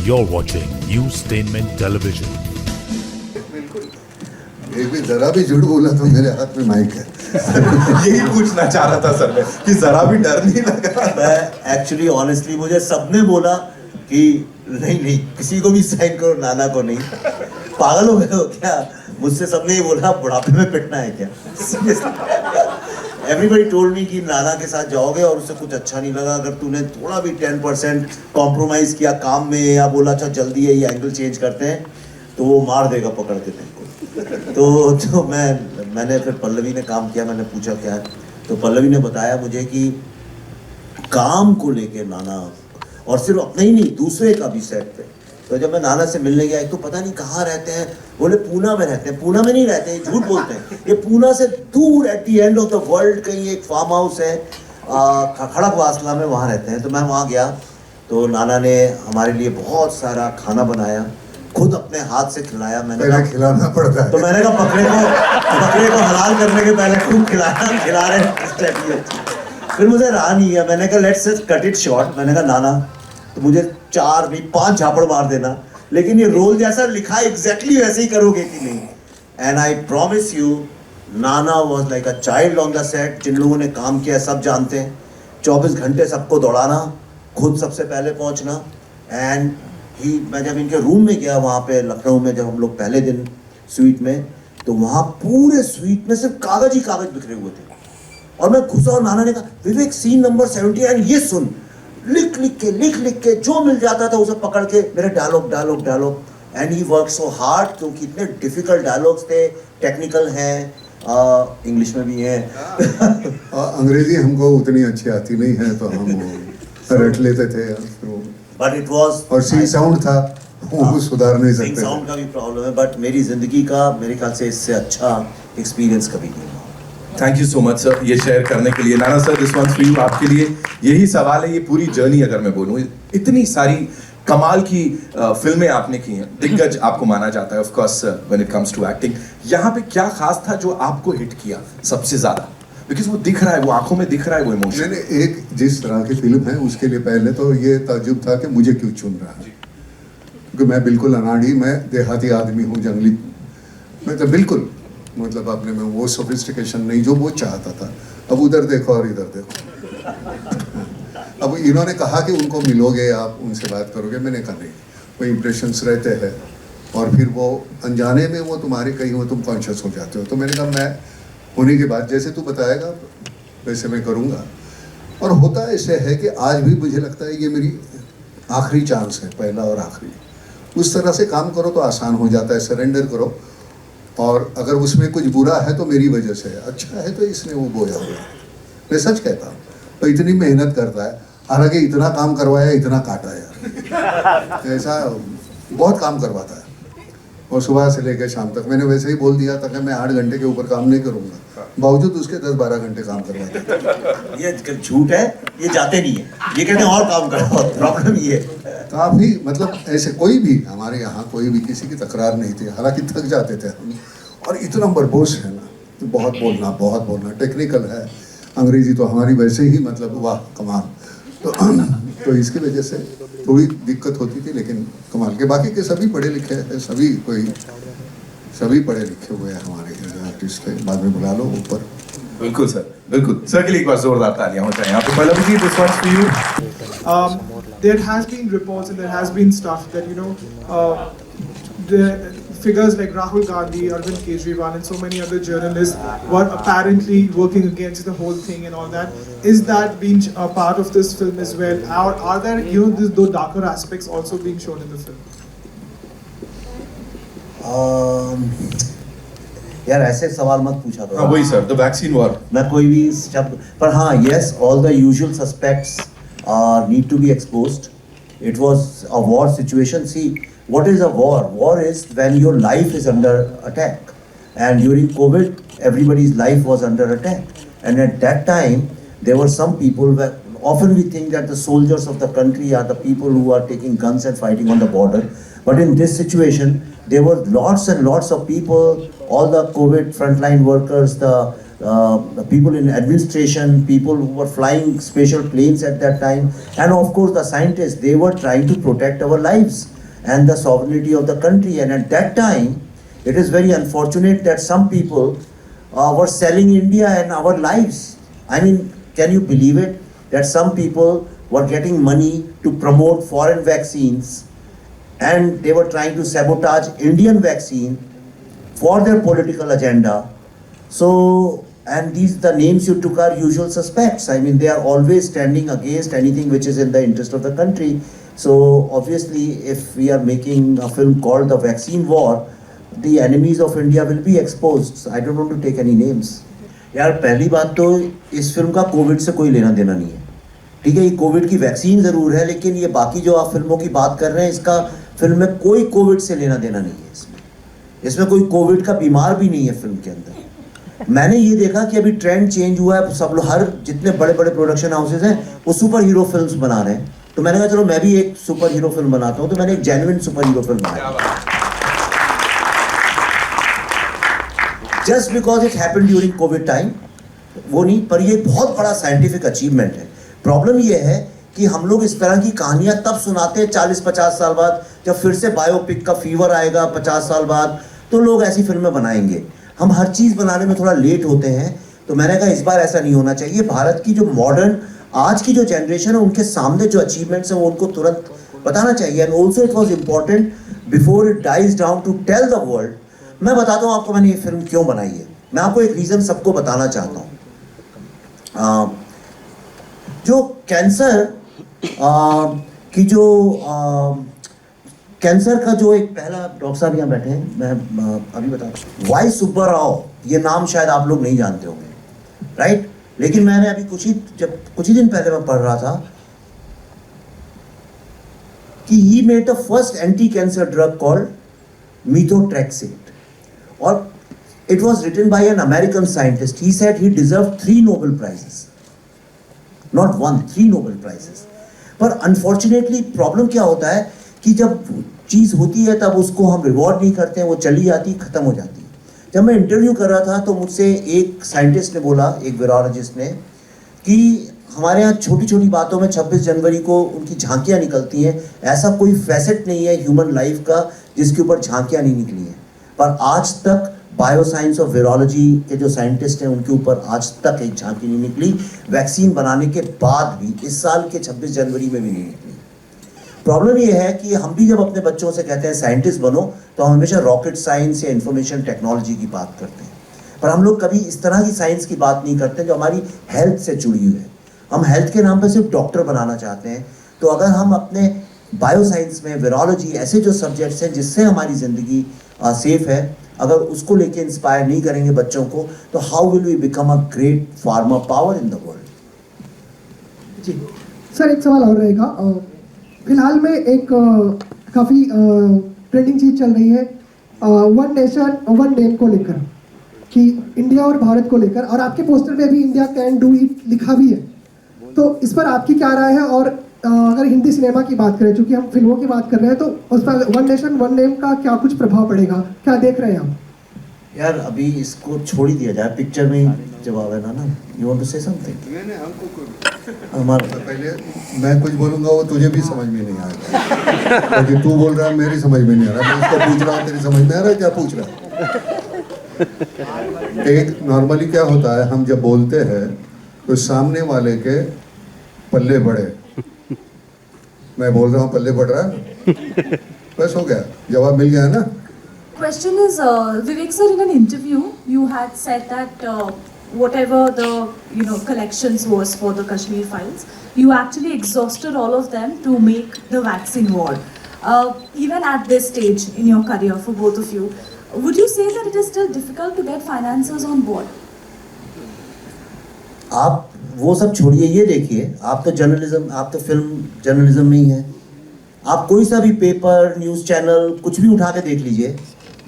You're watching Newstainment Television. एक भी जरा भी झूठ बोला तो मेरे हाथ में माइक है। यही पूछना चाह रहा था सर मैं कि जरा भी डर नहीं लगा। मैं एक्चुअली ऑनेस्टली मुझे सबने बोला कि नहीं नहीं किसी को भी साइन करो, नाना को नहीं। पागल हो गए हो क्या? मुझसे सबने ये बोला बुढ़ापे में पिटना है क्या? एवरीबडी टोल्ड मी कि नाना के साथ जाओगे और उससे कुछ अच्छा नहीं लगा अगर तूने थोड़ा भी 10% कॉम्प्रोमाइज किया काम में या बोला अच्छा जल्दी है ये एंगल चेंज करते हैं तो वो मार देगा पकड़ के तुमको। तो मैंने फिर पल्लवी ने काम किया, मैंने पूछा क्या है तो पल्लवी ने बताया मुझे कि काम को लेके नाना और सिर्फ अपने ही नहीं दूसरे का भी सेट पे। तो जब मैं नाना से मिलने गया, एक तो पता नहीं कहाँ रहते हैं, बोले पूना में रहते हैं। पूना में नहीं रहते हैं, झूठ बोलते हैं। ये पूना से दूर at the end of the world कहीं एक फार्म हाउस है खड़गवासला में, वहाँ रहते हैं। तो मैं वहाँ गया तो नाना ने हमारे लिए बहुत सारा खाना बनाया, खुद अपने हाथ से खिलाया। मैंने कहा खिलाना पड़ता है तो मैंने कहा बकरे को हलाल करने के पहले खूब खिला रहे। फिर मुझे रहा नहीं गया, मैंने कहा लेट्स कट इट शॉर्ट। मैंने कहा नाना तो मुझे 4 नहीं 5 झापड़ मार देना, लेकिन ये रोल जैसा लिखा है एग्जैक्टली वैसे ही करोगे कि नहीं? And I promise you Nana was like a child on the set. जिन लोगों ने काम किया सब जानते हैं, 24 घंटे सबको दौड़ाना, खुद सबसे पहले पहुंचना। एंड मैं जब इनके रूम में गया वहाँ पे लखनऊ में, जब हम लोग पहले दिन स्वीट में, तो वहाँ पूरे स्वीट में सिर्फ कागज ही कागज बिखरे हुए थे। और मैं घुसा और नाना ने कहा विवेक सीन नंबर 70 एंड ये सुन, लिख के जो मिल जाता था उसे पकड़ के मेरे dialogue. And he work so hard क्योंकि इतने डिफिकल्ट डायलॉग्स थे, टेक्निकल हैं, इंग्लिश में भी हैं। अंग्रेजी हमको उतनी अच्छी आती नहीं है तो हम रट लेते थे। बट इट वाज और सी साउंड था वो सुधार नहीं सकते। साउंड का भी प्रॉब्लम है, बट मेरी जिंदगी का मेरे ख्याल से इससे अच्छा एक्सपीरियंस कभी नहीं हुआ। Thank you so much sir ये शेयर करने के लिए। Nana sir this once for you, आपके लिए यही सवाल है। ये पूरी जर्नी अगर मैं बोलूँ, इतनी सारी कमाल की फिल्में आपने की हैं, दिग्गज आपको माना जाता है of course when it comes to acting. यहाँ पे क्या खास था जो आपको हिट किया सबसे ज्यादा? बिकॉज वो दिख रहा है, वो आंखों में दिख रहा है वो इमोशन। मैंने एक जिस तरह की फिल्म है उसके लिए पहले तो ये ताज्जुब था कि मुझे क्यों चुन रहा है, क्योंकि मैं बिल्कुल अनाड़ी, मैं देहाती आदमी हूँ, जंगली। मैं तो बिल्कुल मतलब अपने में वो सोफिस्टिकेशन नहीं जो वो चाहता था। अब उधर देखो और इधर देखो। अब इन्होंने कहा कि उनको मिलोगे आप, उनसे बात करोगे, मैंने कहा नहीं, वो इम्प्रेशंस रहते हैं और फिर वो अनजाने में वो तुम्हारे कहीं वो तुम कॉन्शियस हो जाते हो। तो मैंने कहा मैं होने के बाद जैसे तू बताएगा वैसे मैं करूँगा। और होता ऐसे है कि आज भी मुझे लगता है ये मेरी आखिरी चांस है, पहला और आखिरी। उस तरह से काम करो तो आसान हो जाता है, सरेंडर करो। और अगर उसमें कुछ बुरा है तो मेरी वजह से है, अच्छा है तो इसने वो बोया हुआ है। मैं सच कहता हूँ। तो इतनी मेहनत करता है, हालांकि इतना काम करवाया, इतना काटा यार, ऐसा बहुत काम करवाता है। और सुबह से लेकर शाम तक मैंने वैसे ही बोल दिया था कि मैं 8 घंटे के ऊपर काम नहीं करूँगा, बावजूद उसके 10-12 घंटे काम करवाता। ये झूठ है, ये जाते नहीं है, ये कहते हैं और काम करो। प्रॉब्लम ये है काफ़ी मतलब ऐसे कोई भी हमारे यहाँ कोई भी किसी की तकरार नहीं थी, हालांकि थक जाते थे हम। और इतना बरबोस है ना, तो बहुत बोलना टेक्निकल है। अंग्रेजी तो हमारी वैसे ही मतलब वाह कमाल। तो इसकी वजह से थोड़ी दिक्कत होती थी, लेकिन कमाल के बाकी के सभी पढ़े लिखे हैं, सभी पढ़े लिखे हुए हैं हमारे आर्टिस्ट है। बाद में बुला लो ऊपर। बिल्कुल सर, बिल्कुल सर के लिए एक बार जोरदार तालियां हो जाए यहाँ पे। Pallavi ji this once for you. There has been reports and there has been stuff that the figures like Rahul Gandhi, Arvind Kejriwal and so many other journalists were apparently working against the whole thing and all that. Is that being a part of this film as well? Are there those darker aspects also being shown in the film? यार ऐसे सवाल मत पूछा करो। हाँ वही sir, the vaccine war. मैं कोई भी शब्द पर हाँ, yes, all the usual suspects need to be exposed. It was a war situation. See, what is a war? War is when your life is under attack. And during COVID, everybody's life was under attack. And at that time, there were some people where often we think that the soldiers of the country are the people who are taking guns and fighting on the border. But in this situation, there were lots and lots of people, all the COVID frontline workers, the people in administration, people who were flying special planes at that time, and of course the scientists, they were trying to protect our lives and the sovereignty of the country. And at that time, it is very unfortunate that some people were selling India and our lives. I mean, can you believe it? That some people were getting money to promote foreign vaccines and they were trying to sabotage Indian vaccine for their political agenda. So, and these, the names you took are usual suspects. I mean, they are always standing against anything which is in the interest of the country. So, obviously, if we are making a film called The Vaccine War, the enemies of India will be exposed. So I don't want to take any names. यार पहली बात तो इस film का Covid से कोई लेना देना नहीं है, ठीक है? ये कोविड की वैक्सीन ज़रूर है, लेकिन ये बाकी जो आप फिल्मों की बात कर रहे हैं, इसका फिल्म में कोई कोविड से लेना देना नहीं है। इसमें कोई कोविड का बीमार भी नहीं है फिल्म के अंदर। मैंने ये देखा कि अभी ट्रेंड चेंज हुआ है, सब लोग, हर जितने बड़े बड़े प्रोडक्शन हाउसेज हैं वो सुपर हीरो फिल्म्स बना रहे हैं, तो मैंने कहा चलो मैं भी एक सुपर हीरो फिल्म बनाता हूँ, तो मैंने एक जेन्युइन सुपर हीरो फिल्म बनाई। Just because it happened during Covid time, वो नहीं, पर ये बहुत बड़ा साइंटिफिक अचीवमेंट है। प्रॉब्लम ये है कि हम लोग इस तरह की कहानियां तब सुनाते हैं 40-50 साल बाद, जब फिर से बायोपिक का फीवर आएगा 50 साल बाद, तो लोग ऐसी फिल्में बनाएंगे। हम हर चीज़ बनाने में थोड़ा लेट होते हैं, तो मैंने कहा इस बार ऐसा नहीं होना चाहिए। भारत की जो मॉडर्न आज की जो जनरेशन है, उनके सामने जो अचीवमेंट्स हैं वो उनको तुरंत बताना चाहिए। And also it was important before it dies down to tell the world. मैं बताता हूँ आपको मैंने ये फिल्म क्यों बनाई है। मैं आपको एक रीज़न सबको बताना चाहता हूँ। जो कैंसर की जो कैंसर का जो एक पहला, डॉक्टर साहब यहाँ बैठे हैं, मैं अभी बताता हूँ, वाई सुब्बा राव, ये नाम शायद आप लोग नहीं जानते होंगे, राइट? लेकिन मैंने अभी कुछ ही दिन पहले मैं पढ़ रहा था कि he made the first anti cancer drug called methotrexate, or it was written by an American scientist. He said he deserved 3 Nobel prizes, not 1, 3 Nobel prizes. पर unfortunately problem क्या होता है कि जब चीज़ होती है तब उसको हम रिवॉर्ड नहीं करते हैं, वो चली जाती, ख़त्म हो जाती है। जब मैं इंटरव्यू कर रहा था तो मुझसे एक साइंटिस्ट ने बोला, एक वायरोलॉजिस्ट ने, कि हमारे यहाँ छोटी छोटी बातों में 26 जनवरी को उनकी झांकियाँ निकलती हैं, ऐसा कोई फैसेट नहीं है ह्यूमन लाइफ का जिसके ऊपर झांकियाँ नहीं निकली हैं। पर आज तक बायोसाइंस और वायरोलॉजी के जो साइंटिस्ट हैं उनके ऊपर आज तक एक झांकी नहीं निकली, वैक्सीन बनाने के बाद भी, इस साल के 26 जनवरी में भी नहीं निकली। प्रॉब्लम ये है कि हम भी जब अपने बच्चों से कहते हैं साइंटिस्ट बनो, तो हम हमेशा रॉकेट साइंस या इंफॉर्मेशन टेक्नोलॉजी की बात करते हैं, पर हम लोग कभी इस तरह की साइंस की बात नहीं करते जो हमारी हेल्थ से जुड़ी हुई है। हम हेल्थ के नाम पर सिर्फ डॉक्टर बनाना चाहते हैं। तो अगर हम अपने बायोसाइंस में, वायरोलॉजी, ऐसे जो सब्जेक्ट्स हैं जिससे हमारी ज़िंदगी सेफ है, अगर उसको लेके इंस्पायर नहीं करेंगे बच्चों को, तो how will we become a great farmer power in the world? जी सर, एक सवाल और रहेगा। फिलहाल में एक काफ़ी ट्रेंडिंग चीज़ चल रही है वन नेशन वन नेम को लेकर, कि इंडिया और भारत को लेकर, और आपके पोस्टर में भी इंडिया कैन डू इट लिखा भी है। तो इस पर आपकी क्या राय है? और अगर हिंदी सिनेमा की बात करें, चूंकि हम फिल्मों की बात कर रहे हैं, तो उस पर वन नेशन वन नेम का क्या कुछ प्रभाव पड़ेगा, क्या देख रहे हैं आप? यार अभी इसको छोड़ ही दिया जाए, पिक्चर में ही जवाब है ना। You want to say something? हमारा पहले मैं कुछ बोलूंगा वो तुझे भी समझ में नहीं आएगा, क्योंकि तू बोल रहा है मेरी समझ में नहीं आ रहा, मैं उसको पूछ रहा हूँ तेरी समझ में आ रहा है क्या पूछ रहा है? एक नॉर्मली क्या होता है, हम जब बोलते हैं तो सामने वाले के पल्ले बढ़े, मैं बोल रहा हूँ पल्ले बढ़ रहा है, बस हो गया, जवाब मिल गया ना। Question is, Vivek sir, in an interview, you had said that whatever the collections was for the Kashmir files, you actually exhausted all of them to make the vaccine war. Even at this stage in your career, for both of you, would you say that it is still difficult to get financiers on board? आप वो सब छोड़िए, ये देखिए, आप तो journalism, आप तो फिल्म जर्नलिज्म में ही है। आप कोई सा भी पेपर, न्यूज़ चैनल, कुछ भी उठा के देख लीजिए,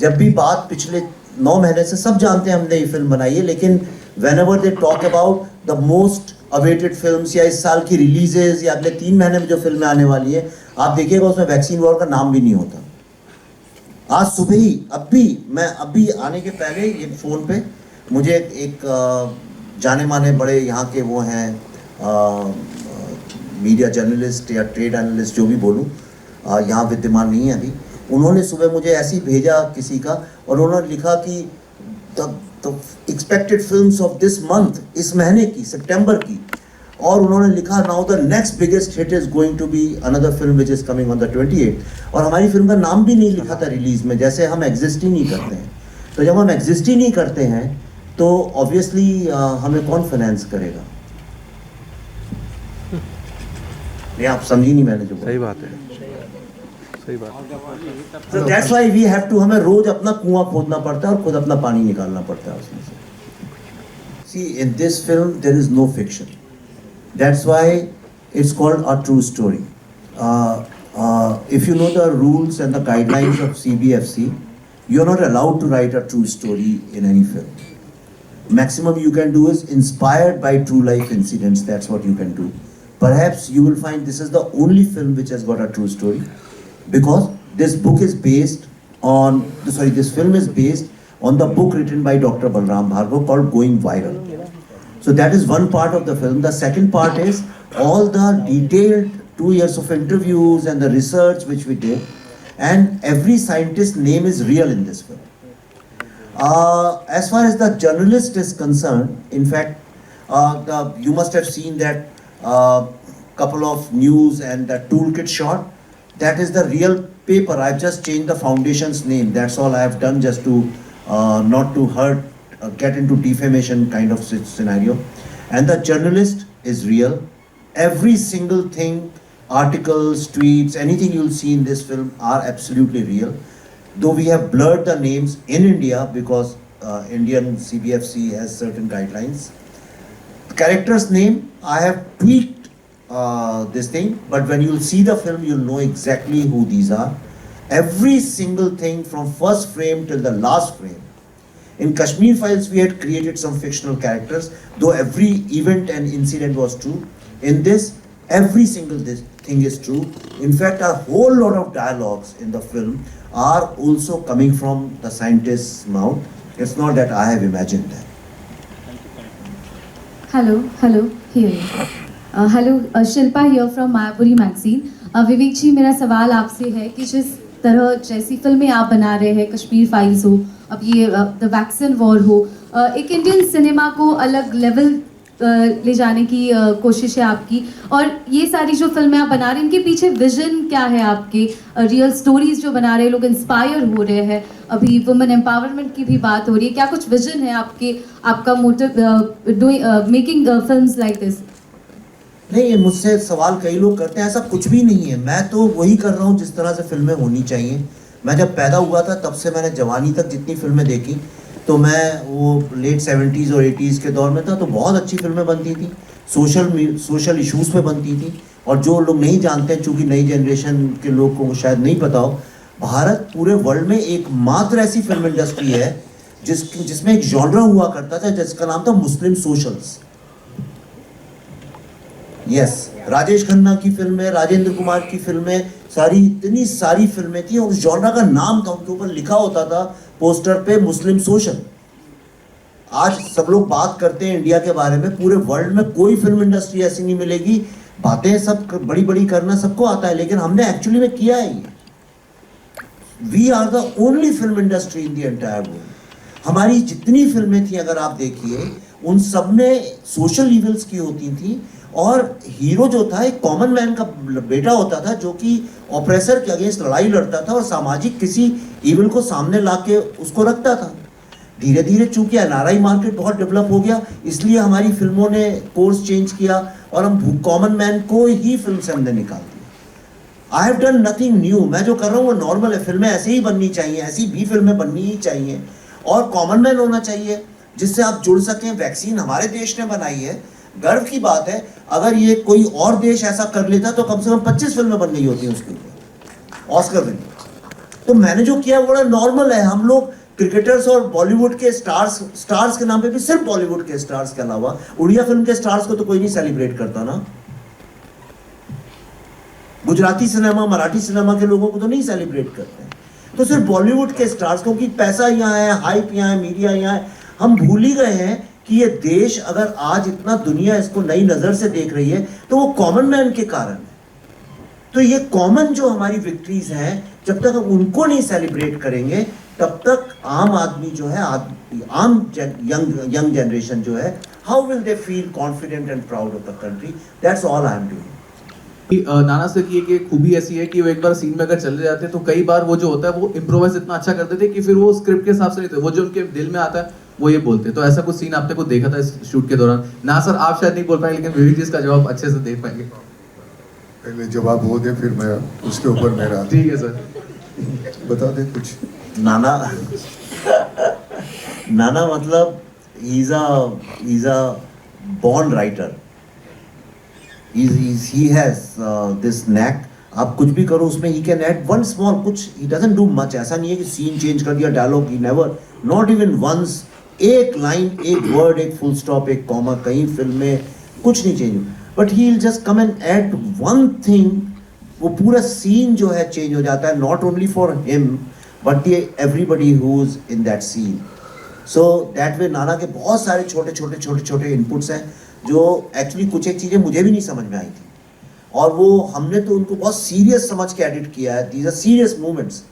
जब भी बात पिछले 9 महीने से, सब जानते हैं हमने ये फिल्म बनाई है, लेकिन whenever they talk about the most awaited films या इस साल की रिलीजेस या अगले 3 महीने में जो फिल्में आने वाली हैं, आप देखिएगा उसमें वैक्सीन वॉर का नाम भी नहीं होता। आज सुबह ही, अभी आने के पहले ये फ़ोन पे मुझे एक जाने माने बड़े यहाँ के वो हैं मीडिया जर्नलिस्ट या ट्रेड एनालिस्ट जो भी बोलूँ, यहाँ विद्यमान नहीं है अभी, उन्होंने सुबह मुझे ऐसे ही भेजा किसी का, और उन्होंने लिखा कि the expected films of this month, इस महीने की, सितंबर की, और उन्होंने लिखा now the next biggest hit is going to be another film which is coming on the 28, और हमारी फिल्म का नाम भी नहीं लिखा था रिलीज में, जैसे हम एग्जिस्ट ही नहीं करते हैं। तो जब हम एग्जिस्ट ही नहीं करते हैं तो ऑब्वियसली हमें कौन फाइनेंस करेगा? नहीं, आप समझी नहीं मैंने जो बोला। सही बात है, सही बात। So that's why we have to, हमें रोज अपना कुआं खोदना पड़ता है और खुद अपना पानी निकालना पड़ता है उसमें से। See, in this film there is no fiction. That's why it's called a true story. If you know the rules and the guidelines of CBFC, you're not allowed to write a true story in any film. Maximum you can do is inspired by true life incidents. That's what you can do. Perhaps you will find this is the only film which has got a true story, because this book is based on, this film is based on the book written by Dr. Balram Bhargava called Going Viral. So that is one part of the film. The second part is all the detailed 2 years of interviews and the research which we did, and every scientist's name is real in this film. As far as the journalist is concerned, in fact, you must have seen that couple of news and the toolkit shot. That is the real paper. I've just changed the foundation's name. That's all I have done, just to not to hurt, get into defamation kind of scenario. And the journalist is real. Every single thing, articles, tweets, anything you'll see in this film are absolutely real. Though we have blurred the names in India because Indian CBFC has certain guidelines. The character's name, I have tweaked this thing, but when you'll see the film, you'll know exactly who these are. Every single thing from first frame till the last frame. In Kashmir Files, we had created some fictional characters, though every event and incident was true. In this, every single thing is true. In fact, a whole lot of dialogues in the film are also coming from the scientist's mouth. It's not that I have imagined that. Hello, here. Hello, Shilpa here from Mayapuri magazine. विवेक जी, मेरा सवाल आपसे है कि जिस तरह जैसी फिल्में आप बना रहे हैं, कश्मीर फाइल्स हो, अब ये द वैक्सीन वॉर हो, एक इंडियन सिनेमा को अलग लेवल ले जाने की कोशिश है आपकी, और ये सारी जो फिल्में आप बना रहे हैं, इनके पीछे विजन क्या है आपके? रियल स्टोरीज जो बना रहे हैं, लोग इंस्पायर हो रहे हैं, अभी वुमेन एम्पावरमेंट की भी बात हो रही है, क्या कुछ विजन है आपके, आपका motive making films like this? नहीं, मुझसे सवाल कई लोग करते हैं, ऐसा कुछ भी नहीं है। मैं तो वही कर रहा हूँ जिस तरह से फिल्में होनी चाहिए। मैं जब पैदा हुआ था तब से मैंने जवानी तक जितनी फिल्में देखी, तो मैं वो लेट 70s और 80s के दौर में था, तो बहुत अच्छी फिल्में बनती थी, सोशल इश्यूज़ पे बनती थी। और जो लोग नहीं जानते हैं, चूँकि नई जनरेशन के लोग को शायद नहीं पता हो, भारत पूरे वर्ल्ड में एकमात्र ऐसी फिल्म इंडस्ट्री है जिसमें एक जॉनरा हुआ करता था जिसका नाम था मुस्लिम सोशल्स। यस, राजेश खन्ना की फिल्में, राजेंद्र कुमार की फिल्में, इतनी सारी फिल्में थी, और उस जॉनरा का नाम था, उनके ऊपर लिखा होता था पोस्टर पे मुस्लिम सोशल। आज सब लोग बात करते हैं इंडिया के बारे में, पूरे वर्ल्ड में कोई फिल्म इंडस्ट्री ऐसी नहीं मिलेगी। बातें सब बड़ी बड़ी करना सबको आता है, लेकिन हमने एक्चुअली में किया है ये। We are the only film industry in the entire world. हमारी जितनी फिल्में थी, अगर आप देखिए, उन सब में सोशल इवल्स की होती थी, और हीरो जो था एक कॉमन मैन का बेटा होता था, जो कि ऑपरेसर के अगेंस्ट लड़ाई लड़ता था और सामाजिक किसी इवल को सामने ला के उसको रखता था। धीरे धीरे चूंकि एनआरआई मार्केट बहुत डेवलप हो गया, इसलिए हमारी फिल्मों ने कोर्स चेंज किया और हम कॉमन मैन को ही फिल्म से हमने निकाल दिया। I have done nothing new. मैं जो कर रहा हूँ वो नॉर्मल है। फिल्में ऐसे ही बननी चाहिए, ऐसी भी फिल्में बननी ही चाहिए, और कॉमन मैन होना चाहिए जिससे आप जुड़ सकें। वैक्सीन हमारे देश ने बनाई है, गर्व की बात है। अगर ये कोई और देश ऐसा कर लेता तो कम से कम 25 फिल्में बन गई होती हैं उसके ऊपर, ऑस्कर विनर। तो मैंने जो किया वो बड़ा नॉर्मल है। हम लोग क्रिकेटर्स और बॉलीवुड के स्टार्स के नाम पे भी, सिर्फ बॉलीवुड के स्टार्स के अलावा उड़िया फिल्म के स्टार्स को तो कोई नहीं सेलिब्रेट करता ना। गुजराती सिनेमा, मराठी सिनेमा के लोगों को तो नहीं सेलिब्रेट करते हैं। तो सिर्फ बॉलीवुड के स्टार्स, क्योंकि पैसा यहाँ है, हाइप यहाँ है, मीडिया यहाँ है। हम भूल ही गए हैं कि ये देश अगर आज इतना दुनिया इसको नई नजर से देख रही है तो वो कॉमन मैन के कारण है। तो ये कॉमन जो हमारी विक्ट्रीज हैं, जब तक हम उनको नहीं सेलिब्रेट करेंगे तब तक आम आदमी जो है, यंग जनरेशन जो है, how will they feel confident and proud of the country? That's all I am doing. Nana sir की एक खूबी ऐसी है कि वो एक बार सीन में अगर चले जाते हैं तो कई बार वो जो होता है वो इम्प्रोवाइज इतना अच्छा करते थे कि फिर वो स्क्रिप्ट के हिसाब से नहीं थे, वो जो उनके दिल में आता है वो ये बोलते। तो ऐसा कुछ सीन आपने को देखा था इस शूट के दौरान? ना सर आप शायद नहीं बोल पाएंगे, लेकिन विवेक जी इसका जवाब अच्छे से दे पाएंगे। पहले जवाब वो दे, फिर मैं उसके ऊपर मेरा। ठीक है सर, बता दे कुछ। नाना नाना मतलब he's a born writer. He has this knack. आप कुछ भी करो उसमें he can add one small कुछ, he doesn't do much. ऐसा नहीं है कि सीन चेंज कर दिया, dialogue, he never, not even once, एक लाइन, एक वर्ड, एक फुल स्टॉप, एक कॉमा, कहीं फिल्म में कुछ नहीं change, but he will just come and add one thing, वो पूरा सीन जो है चेंज हो जाता है, not only for him but everybody who is in that scene. So that way Nana के बहुत सारे छोटे इनपुट्स हैं जो एक्चुअली कुछ एक चीज़ें मुझे भी नहीं समझ में आई थी, और वो हमने तो उनको बहुत सीरियस समझ के एडिट किया है, दीज आर सीरियस मोमेंट्स,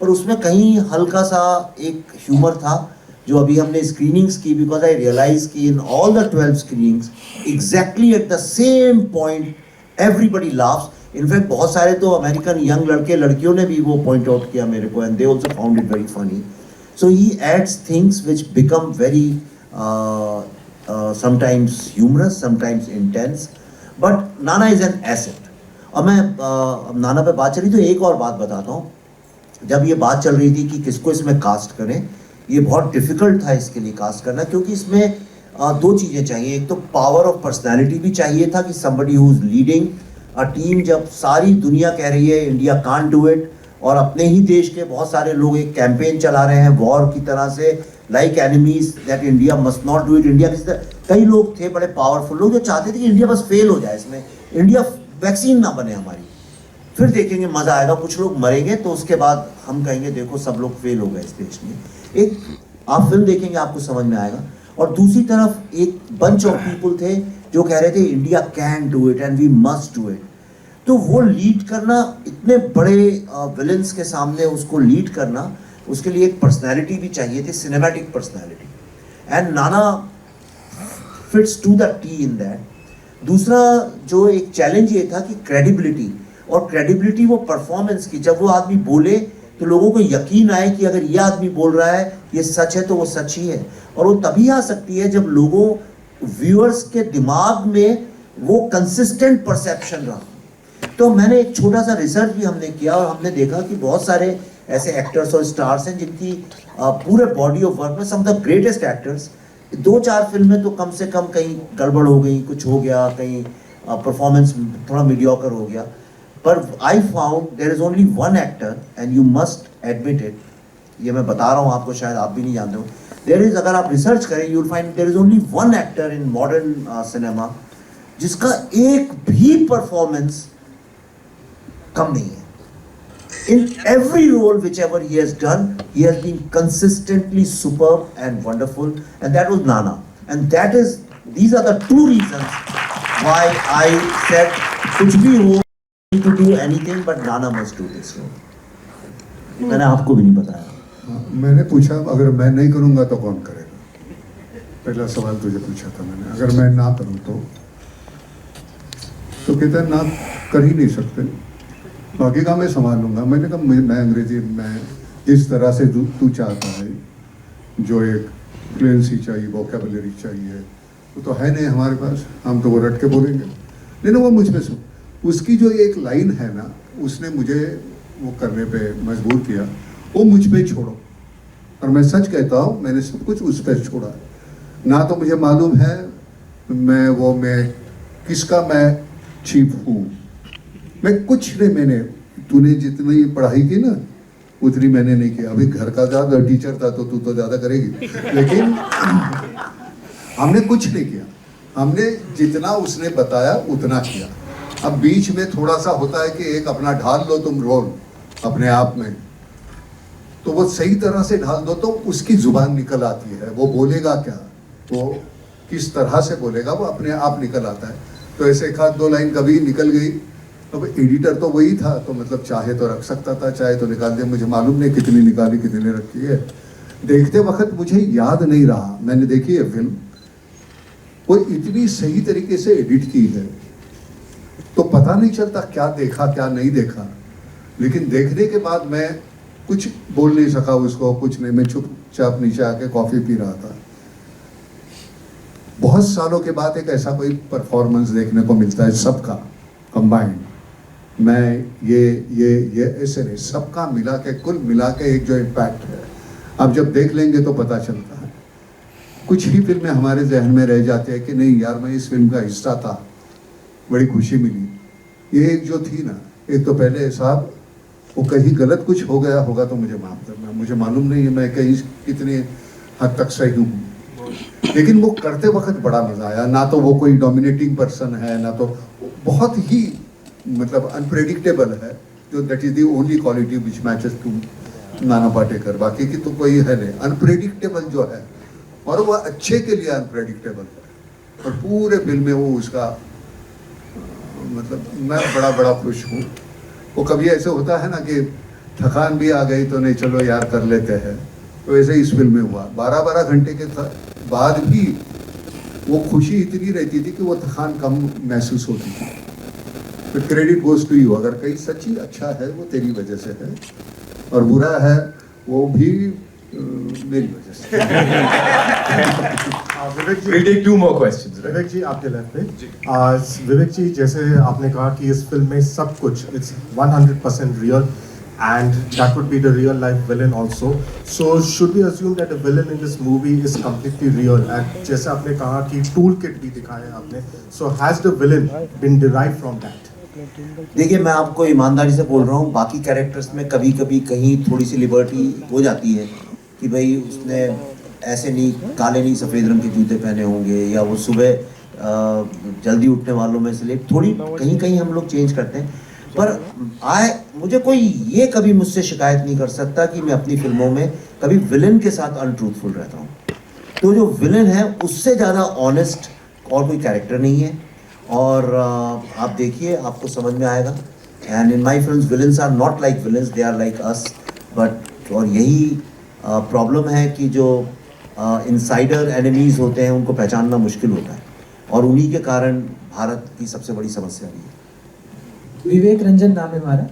पर उसमें कहीं हल्का सा एक ह्यूमर था जो अभी हमने स्क्रीनिंग्स की, बिकॉज आई रियलाइज कि in all the 12 screenings exactly at the same point everybody laughs. In fact बहुत सारे तो अमेरिकन यंग लड़के लड़कियों ने भी वो पॉइंट आउट किया मेरे को, and they also found it very funny. So he adds things which become very sometimes humorous, sometimes intense, but Nana is an asset। और मैं नाना पे बात चली तो एक और बात बताता हूँ। जब ये बात चल रही थी कि किसको इसमें कास्ट करें, ये बहुत डिफिकल्ट था इसके लिए कास्ट करना, क्योंकि इसमें दो चीज़ें चाहिए। एक तो पावर ऑफ पर्सनैलिटी भी चाहिए था कि somebody who is leading a team, जब सारी दुनिया कह रही है इंडिया can't do it, और अपने ही देश के बहुत सारे लोग एक कैंपेन चला रहे हैं वॉर की तरह से, like enemies that India must not do it. India कई लोग थे बड़े पावरफुल लोग जो चाहते थे कि इंडिया बस फेल हो जाए, इसमें इंडिया वैक्सीन ना बने हमारी, फिर देखेंगे मजा आएगा, कुछ लोग मरेंगे तो उसके बाद हम कहेंगे देखो सब लोग फेल हो गए इस देश में। एक आप फिल्म देखेंगे आपको समझ में आएगा। और दूसरी तरफ एक बंच ऑफ पीपल थे जो कह रहे थे India can do it and we must do it. तो वो लीड करना, इतने बड़े विलन्स के सामने उसको लीड करना, उसके लिए एक पर्सनैलिटी भी चाहिए थी, cinematic personality, and Nana fits to the T in that. दूसरा जो एक चैलेंज ये था कि क्रेडिबिलिटी, और क्रेडिबिलिटी वो परफॉर्मेंस की, जब वो आदमी बोले तो लोगों को यकीन आए कि अगर ये आदमी बोल रहा है ये सच है तो वो सच ही है। और वो तभी आ सकती है जब लोगों, व्यूअर्स के दिमाग में वो कंसिस्टेंट परसेप्शन रहा। तो मैंने एक छोटा सा रिसर्च भी हमने किया और हमने देखा कि बहुत सारे ऐसे एक्टर्स और स्टार्स हैं जिनकी पूरे बॉडी ऑफ वर्क में, सम ऑफ द ग्रेटेस्ट एक्टर्स, 2-4 फिल्में तो कम से कम कहीं गड़बड़ हो गई, कुछ हो गया, कहीं परफॉर्मेंस थोड़ा मीडियोकर हो गया। पर I found there is only one actor, and you must admit it, ये मैं बता रहा हूँ आपको, शायद आप भी नहीं जानते हो, देयर इज, अगर आप रिसर्च करें you will find there is only one actor in modern cinema जिसका एक भी परफॉर्मेंस कम नहीं है। In every role whichever he has done, he has been consistently superb and wonderful, and that was Nana. And that is, these are the two reasons why I said कुछ भी हो to do anything but Nana must do this role. मैंने आपको भी नहीं बताया। मैंने पूछा अगर मैं नहीं करूँगा तो कौन करेगा, पहला सवाल तुझे पूछा था मैंने, अगर मैं ना करूँ तो कहता है ना कर ही नहीं सकते, बाकी का मैं संभाल लूँगा। मैंने कहा मैं अंग्रेजी में जिस तरह से तू चाहता है, जो एक फ्लुएंसी चाहिए, वोकैबुलरी चाहिए, वो तो है नहीं हमारे पास, हम तो वो रट के बोलेंगे। नहीं, वो मुझ पे सुन, उसकी जो एक लाइन है ना, उसने मुझे वो करने पे मजबूर किया, वो मुझ पे छोड़ो। और मैं सच कहता हूँ, मैंने सब कुछ उस पर छोड़ा है। ना तो मुझे मालूम है मैं किसका मैं चीफ हूँ, मैं कुछ नहीं, मैंने तूने जितनी पढ़ाई की ना उतनी मैंने नहीं किया। अभी घर का ज़्यादा टीचर था तो तू तो ज़्यादा करेगी, लेकिन हमने कुछ नहीं किया, हमने जितना उसने बताया उतना किया। अब बीच में थोड़ा सा होता है कि एक अपना ढाल लो तुम रोल अपने आप में, तो वो सही तरह से ढाल दो तो उसकी जुबान निकल आती है, वो बोलेगा क्या, वो किस तरह से बोलेगा, वो अपने आप निकल आता है। तो ऐसे एक आध दो लाइन कभी निकल गई, अब एडिटर तो वही था, तो मतलब चाहे तो रख सकता था, चाहे तो निकाल दिया, मुझे मालूम नहीं कितनी निकाली कितनी रखी है। देखते वक्त मुझे याद नहीं रहा, मैंने देखी है फिल्म, वो इतनी सही तरीके से एडिट की है तो पता नहीं चलता क्या देखा क्या नहीं देखा, लेकिन देखने के बाद मैं कुछ बोल नहीं सका उसको, कुछ नहीं, मैं चुपचाप नीचे आके कॉफी पी रहा था। बहुत सालों के बाद एक ऐसा कोई परफॉर्मेंस देखने को मिलता है सबका कंबाइंड, मैं ये ऐसे नहीं, सबका मिला के, कुल मिला के एक जो इम्पैक्ट है, अब जब देख लेंगे तो पता चलता है। कुछ ही फिल्में हमारे जहन में रह जाती है कि नहीं यार मैं इस फिल्म का हिस्सा था, बड़ी खुशी मिली। ये एक जो थी ना, एक तो पहले साहब वो कहीं गलत कुछ हो गया होगा तो मुझे माफ करना, मुझे मालूम नहीं है मैं कहीं कितनी हद तक सही हूँ, लेकिन वो करते वक्त बड़ा मजा आया। ना तो वो कोई डोमिनेटिंग पर्सन है, ना तो बहुत ही मतलब अनप्रेडिक्टेबल है, जो that is the only quality which matches to Nana Patekar, बाकी की तो कोई है नहीं। अनप्रेडिक्टेबल जो है, और वो अच्छे के लिए अनप्रेडिक्टेबल है, और पूरे फिल्म में वो उसका मतलब मैं बड़ा खुश हूँ। वो कभी ऐसे होता है ना कि थकान भी आ गई तो नहीं चलो यार कर लेते हैं, तो वैसे इस फिल्म में हुआ। 12 घंटे के बाद भी वो खुशी इतनी रहती थी कि वो थकान कम महसूस होती थी। तो क्रेडिट गोज टू यू, अगर कहीं सच्ची अच्छा है वो तेरी वजह से है, और बुरा है वो भी मेरी वजह से। विवेक जी, we'll take 2 more questions. विवेक जी आपके लेफ्ट पे। विवेक जी, जैसे आपने कहा कि इस फिल्म में सब कुछ it's 100% real and that would be the real life villain also. So should we assume that the villain in this movie is completely real? And जैसे आपने कहा कि टूल किट भी दिखाया आपने, so has the villain been derived from that? देखिए मैं आपको ईमानदारी से बोल रहा हूँ, बाकी कैरेक्टर्स में कभी कभी कहीं थोड़ी सी लिबर्टी हो जाती है कि भाई उसने ऐसे नहीं, काले नहीं सफ़ेद रंग के जूते पहने होंगे, या वो सुबह जल्दी उठने वालों में से थोड़ी कहीं हम लोग चेंज करते हैं। पर मुझे कोई ये कभी मुझसे शिकायत नहीं कर सकता कि मैं अपनी फिल्मों में कभी विलन के साथ अनट्रूथफुल रहता हूँ। तो जो विलन है उससे ज़्यादा ऑनेस्ट और कोई कैरेक्टर नहीं है, और आप देखिए आपको समझ में आएगा। And in my films villains are not like villains, they are like us. But और यही प्रॉब्लम है कि जो इनसाइडर एनिमीज़ होते हैं उनको पहचानना मुश्किल होता है, और उन्हीं के कारण भारत की सबसे बड़ी समस्या भी है। विवेक रंजन नाम है हमारा।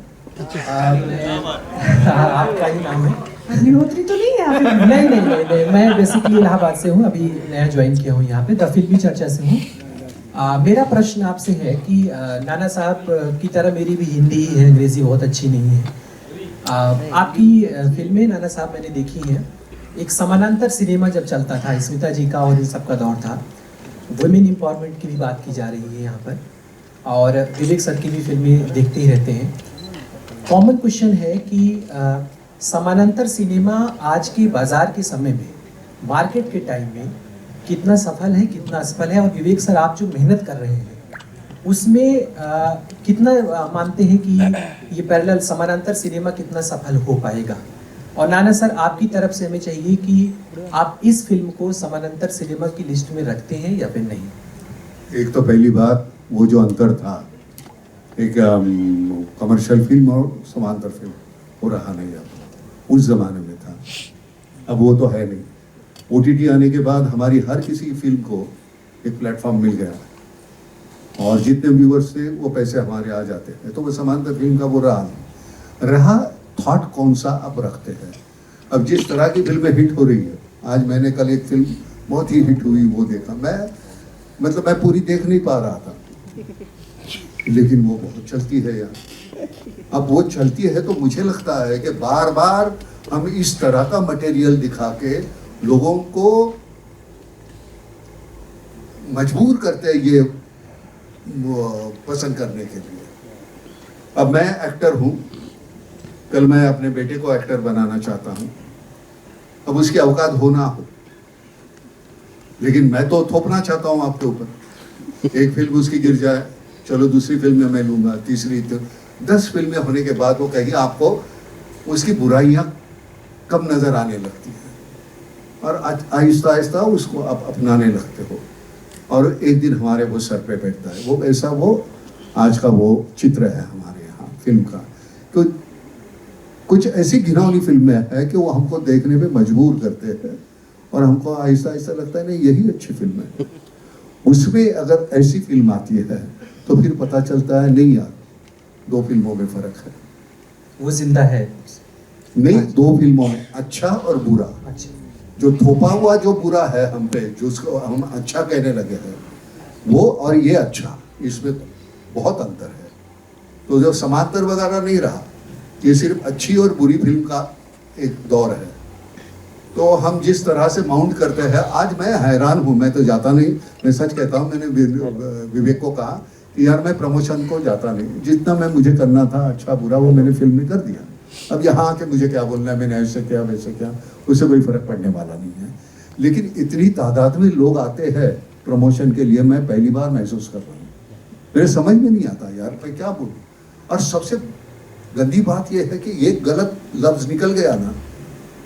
आपका ही नाम है? अग्निहोत्री तो नहीं है आप? नहीं, मैं बेसिकली इलाहाबाद से हूँ, अभी नया ज्वाइन किया हूँ यहाँ पे, द फिल्मी चर्चा से हूँ। मेरा प्रश्न आपसे है कि नाना साहब की तरह मेरी भी हिंदी है, अंग्रेज़ी बहुत अच्छी नहीं है। आपकी फिल्में नाना साहब मैंने देखी हैं। एक समानांतर सिनेमा जब चलता था, स्मिता जी का और इन सब का दौर था, वुमेन एम्पावरमेंट की भी बात की जा रही है यहाँ पर, और विवेक सर की भी फिल्में देखते ही रहते हैं। कॉमन क्वेश्चन है कि समानांतर सिनेमा आज के बाज़ार के समय में, मार्केट के टाइम में कितना सफल है, कितना असफल है, और विवेक सर आप जो मेहनत कर रहे हैं उसमें कितना मानते हैं कि ये पैरेलल समानांतर सिनेमा कितना सफल हो पाएगा? और नाना सर आपकी तरफ से हमें चाहिए कि आप इस फिल्म को समानांतर सिनेमा की लिस्ट में रखते हैं या फिर नहीं? एक तो पहली बात, वो जो अंतर था एक कमर्शियल फिल्म और समांतर फिल्म, वो रहा नहीं अब, उस जमाने में था, अब वो तो है नहीं। OTT आने के बाद हमारी हर किसी फिल्म को एक प्लेटफॉर्म मिल गया, और जितने व्यूअर्स थे वो पैसे हमारे आ जाते थे, तो वो समांतर फिल्म का वो रहा थॉट कौन सा अब रखते हैं। अब जिस तरह की फिल्में हिट हो रही है, आज मैंने कल एक फिल्म बहुत ही हिट हुई वो देखा, मैं पूरी देख नहीं पा रहा था, लेकिन वो बहुत चलती है यार। अब वो चलती है तो मुझे लगता है कि बार बार हम इस तरह का मटेरियल दिखा के लोगों को मजबूर करते हैं ये पसंद करने के लिए। अब मैं एक्टर हूँ, कल मैं अपने बेटे को एक्टर बनाना चाहता हूँ, अब उसकी औकात हो ना हो, लेकिन मैं तो थोपना चाहता हूँ आपके ऊपर। एक फिल्म उसकी गिर जाए, चलो दूसरी फिल्म में मैं लूंगा, तीसरी, 10 फिल्में होने के बाद वो कहेगी आपको उसकी बुराइयां कम नज़र आने लगती है और आहिस्ता आहिस्ता उसको आप अपनाने लगते हो और एक दिन हमारे वो सर पे बैठता है। वो ऐसा वो आज का वो चित्र है हमारे यहाँ फिल्म का। तो कुछ ऐसी घिनौनी फिल्में हैं कि वो हमको देखने पे मजबूर करते हैं और हमको आहिस्ता आहिस्ता लगता है नहीं यही अच्छी फिल्म है। उसमें अगर ऐसी फिल्म आती है तो फिर पता चलता है नहीं यार, दो फिल्मों में फर्क है। वो जिंदा है नहीं, दो फिल्मों में अच्छा और बुरा। अच्छा, जो थोपा हुआ जो बुरा है हम पे, जिसको हम अच्छा कहने लगे हैं, वो और ये अच्छा, इसमें बहुत अंतर है। तो जो समांतर वगैरह नहीं रहा, ये सिर्फ अच्छी और बुरी फिल्म का एक दौर है। तो हम जिस तरह से माउंट करते हैं, आज मैं हैरान हूँ। मैं तो जाता नहीं, मैं सच कहता हूँ। मैंने विवेक को कहा कि यार मैं प्रमोशन को जाता नहीं, जितना मैं मुझे करना था अच्छा बुरा वो मैंने फिल्म में कर दिया। अब यहाँ आके मुझे क्या बोलना है, मैंने ऐसे किया वैसे किया, उससे कोई फर्क पड़ने वाला नहीं है। लेकिन इतनी तादाद में लोग आते हैं प्रमोशन के लिए, मैं पहली बार महसूस कर रहा हूँ। मेरे समझ में नहीं आता यार मैं क्या बोलूँ। और सबसे गंदी बात यह है कि एक गलत लफ्ज निकल गया ना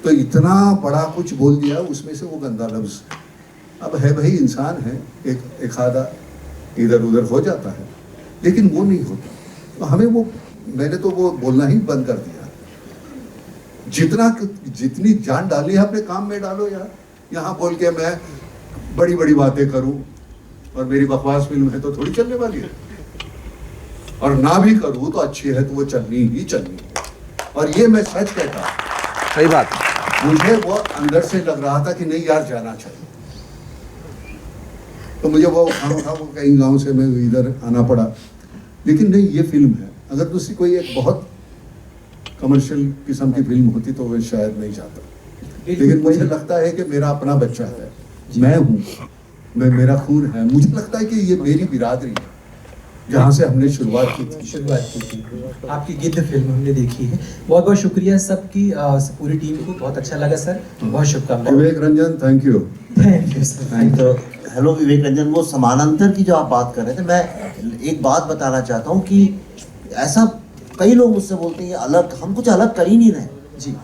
तो इतना बड़ा कुछ बोल दिया उसमें से वो गंदा लफ्ज। अब है भाई, इंसान है, एक आधा इधर उधर हो जाता है, लेकिन वो नहीं होता। तो हमें वो, मैंने तो वो बोलना ही बंद कर दिया। जितनी जान डाली है अपने काम में डालो यार। यहाँ बोल के मैं बड़ी बड़ी बातें करूं और मेरी बकवास फिल्म है तो थोड़ी चलने वाली है, और ना भी करूं तो अच्छी है तो वो चलनी ही चलनी है। और ये मैं सच कहता हूं, सही बात। मुझे वो अंदर से लग रहा था कि नहीं यार जाना चाहिए, तो मुझे वो कहीं गांव से मैं इधर आना पड़ा। लेकिन नहीं, ये फिल्म है। अगर दूसरी कोई एक बहुत कमर्शियल किस्म की फिल्म होती तो मैं शायद नहीं जाता। लेकिन मुझे लगता है कि मेरा अपना बच्चा है, मैं हूँ, मेरा खून है। मुझे लगता है कि ये मेरी बिरादरी है जहाँ से हमने शुरुआत की थी। आपकी गिद्ध फिल्म हमने देखी है। बहुत बहुत शुक्रिया सबकी, पूरी टीम को बहुत अच्छा लगा सर, बहुत शुभकामनाएं। Vivek Ranjan, thank you. Thank you sir. तो हेलो विवेक रंजन, वो समानांतर की जो आप बात कर रहे थे, मैं एक बात बताना चाहता हूँ कि ऐसा कई लोग मुझसे बोलते हैं अलग, हम कुछ अलग कर ही नहीं रहे जी।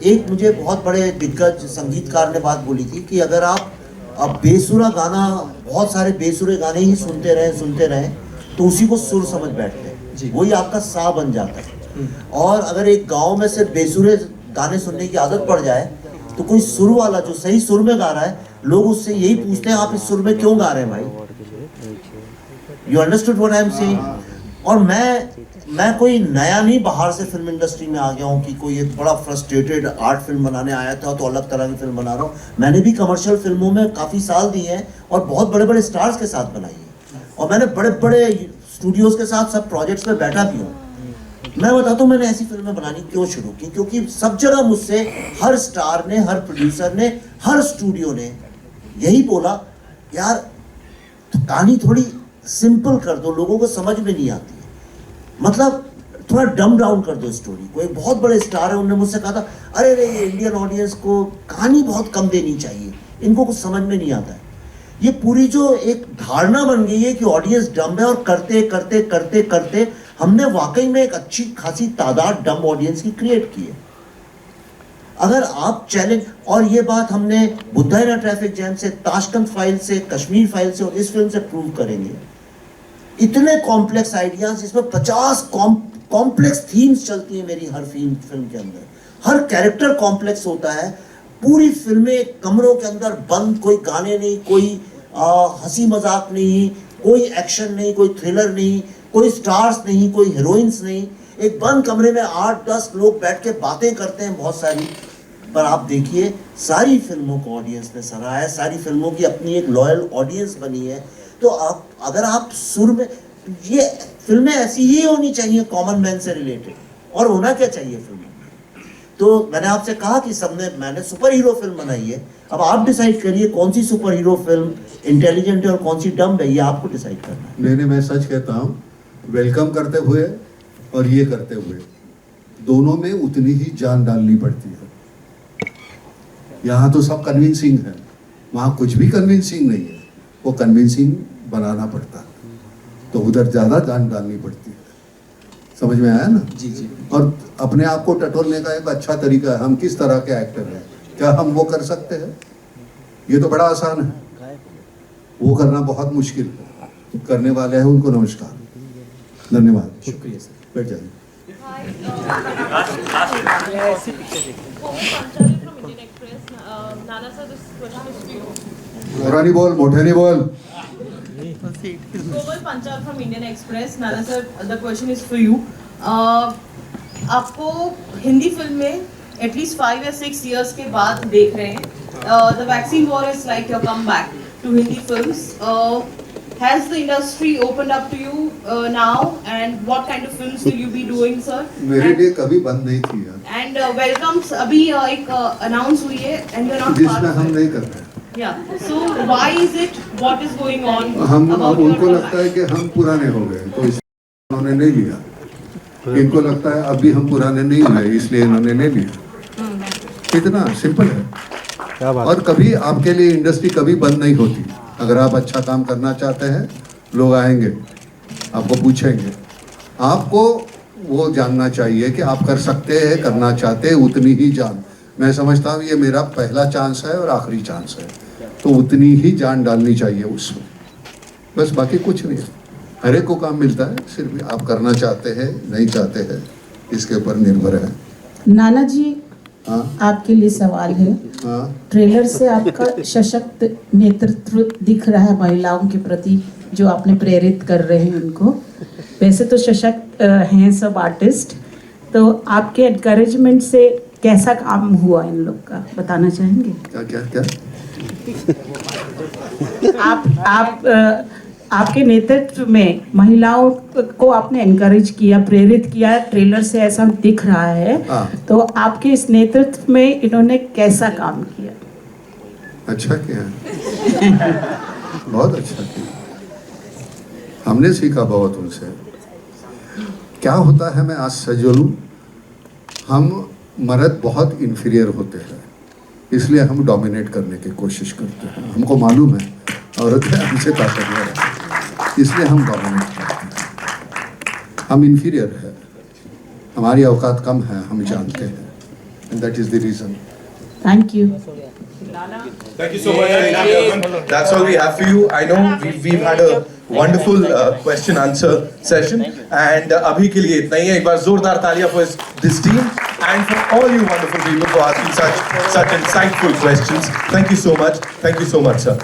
एक मुझे बहुत बड़े दिग्गज संगीतकार ने बात बोली थी कि अगर आप अब बेसुरा गाना, बहुत सारे बेसुरे गाने ही सुनते रहें तो उसी को सुर समझ बैठते हैं, वही आपका सा बन जाता है। और अगर एक गांव में सिर्फ बेसुरे गाने सुनने की आदत पड़ जाए तो कोई सुर वाला जो सही सुर में गा रहा है, लोग उससे यही पूछते हैं आप इस सुर में क्यों गा रहे हैं भाई। You understood what I am saying. और मैं कोई नया नहीं बाहर से फिल्म इंडस्ट्री में आ गया हूँ कि कोई एक बड़ा फ्रस्ट्रेटेड आर्ट फिल्म बनाने आया था तो अलग तरह की फिल्म बना रहा हूँ। मैंने भी कमर्शियल फिल्मों में काफ़ी साल दिए हैं और बहुत बड़े बड़े स्टार्स के साथ बनाई है, और मैंने बड़े बड़े स्टूडियोज के साथ सब प्रोजेक्ट्स में बैठा भी हूँ। मैं बताता हूँ मैंने ऐसी फिल्में बनानी क्यों शुरू की, क्योंकि सब जगह मुझसे हर स्टार ने, हर प्रोड्यूसर ने, हर स्टूडियो ने यही बोला, यार कहानी थोड़ी सिंपल कर दो, लोगों को समझ में नहीं आती है, मतलब थोड़ा डम डाउन कर दो स्टोरी को। एक बहुत बड़े स्टार है, उन्होंने मुझसे कहा था अरे ये इंडियन ऑडियंस को कहानी बहुत कम देनी चाहिए, इनको कुछ समझ में नहीं आता है। ये पूरी जो एक धारणा बन गई है कि ऑडियंस डम है, और करते करते करते करते हमने वाकई में एक अच्छी खासी तादाद डम ऑडियंस की क्रिएट की है। अगर आप चैलेंज, और ये बात हमने बुद्धा इन ट्रैफिक जैम से, ताशकंद फाइल से, कश्मीर फाइल से और इस फिल्म से प्रूव करेंगे। इतने कॉम्प्लेक्स आइडियाज, इसमें 50 कॉम्प्लेक्स थीम्स चलती है मेरी हर फिल्म के अंदर, हर कैरेक्टर कॉम्प्लेक्स होता है। पूरी फिल्में कमरों के अंदर बंद, कोई गाने नहीं, कोई हंसी मजाक नहीं, कोई एक्शन नहीं, कोई थ्रिलर नहीं, कोई स्टार्स नहीं, कोई हीरोइंस नहीं। एक बंद कमरे में 8-10 लोग बैठ के बातें करते हैं बहुत सारी, पर आप देखिए सारी फिल्मों को ऑडियंस ने सराहा है, सारी फिल्मों की अपनी एक लॉयल ऑडियंस बनी है। तो आप अगर आप सुर में, ये फिल्में ऐसी ही होनी चाहिए कॉमन मैन से रिलेटेड, और होना क्या चाहिए फिल्म। तो मैंने आपसे कहा कि मैंने सुपर हीरो फिल्म बनाई है, अब आप डिसाइड करिए कौन सी सुपर हीरो फिल्म इंटेलिजेंट है और कौन सी डम है, ये आपको डिसाइड करना है। मैं सच कहता हूँ, वेलकम करते हुए और ये करते हुए दोनों में उतनी ही जान डालनी पड़ती है। यहाँ तो सब कन्विंसिंग है, वहाँ कुछ भी कन्विंसिंग नहीं है, वो कन्विंसिंग बनाना पड़ता है, तो उधर ज़्यादा जान डालनी पड़ती है। समझ में आया ना? जी जी। और अपने आप को टटोलने का एक अच्छा तरीका है, हम किस तरह के एक्टर हैं, क्या हम वो कर सकते हैं? ये तो बड़ा आसान है, वो करना बहुत मुश्किल है। करने वाले हैं उनको नमस्कार, धन्यवाद, शुक्रिया सर। बैठ जाइए। मोरानी बोल, मोठ्यानी बोल। Komal Panchal from Indian Express. Nana sir, the question is for you. आपको हिंदी फिल्म में एटलीस्ट 5 या 6 years के बाद देख रहे हैं. The vaccine war is like your comeback to Hindi films. Has the industry opened up to you now? And what kind of films will you be doing, sir? मेरे लिए कभी बंद नहीं थी यार, And welcomes अभी एक announce हुई है and you're not part जिसमें of हम it. नहीं कर रहे हैं। Yeah. So why is it? What is going on? हम about अब your उनको comeback? लगता है कि हम पुराने हो गए तो इसलिए उन्होंने नहीं लिया। इनको लगता है अभी हम पुराने नहीं हुए इसलिए इन्होंने ले लिया। इतना सिंपल है। और कभी आपके लिए इंडस्ट्री कभी बंद नहीं होती। अगर आप अच्छा काम करना चाहते हैं, लोग आएंगे, आपको पूछेंगे। आपको वो जानना चाहिए कि आप कर सकते हैं, करना चाहते हैं, उतनी ही जान। मैं समझता हूँ ये मेरा पहला चांस है और आखिरी चांस है, तो उतनी ही जान डालनी चाहिए उसमें, बस बाकी कुछ नहीं है। हर एक को काम मिलता है, सिर्फ आप करना चाहते हैं नहीं चाहते हैं इसके ऊपर निर्भर है। नाना जी, हाँ आपके लिए सवाल है। हाँ ट्रेलर से आपका सशक्त नेतृत्व दिख रहा है महिलाओं के प्रति, जो आपने प्रेरित कर रहे हैं उनको। वैसे तो सशक्त हैं सब आर्टिस्ट, तो आपके एनकरेजमेंट से कैसा काम हुआ इन लोग का, बताना चाहेंगे? क्या क्या क्या आपके नेतृत्व में महिलाओं को आपने एनकरेज किया, प्रेरित किया, ट्रेलर से ऐसा दिख रहा है। हाँ। तो आपके इस नेतृत्व में इन्होंने कैसा काम किया? अच्छा किया, बहुत अच्छा किया। हमने सीखा बहुत उनसे। क्या होता है, मैं आज सजोलूं, हम मर्द बहुत इन्फीरियर होते हैं, इसलिए हम डोमिनेट करने की कोशिश करते हैं। हमको मालूम है औरतें हमसे ताकतवर है, इसलिए हम डोमिनेट करते हैं। हम इन्फीरियर है, हमारी औकात कम है, हम जानते हैं, and that is the reason. Thank you. Thank you so much. That's all we have for you. I know we've had a wonderful question answer session, and अभी के लिए इतना ही है। एक बार जोरदार तालियां for this team and for all you wonderful people for asking such insightful questions. Thank you so much. Thank you so much, sir.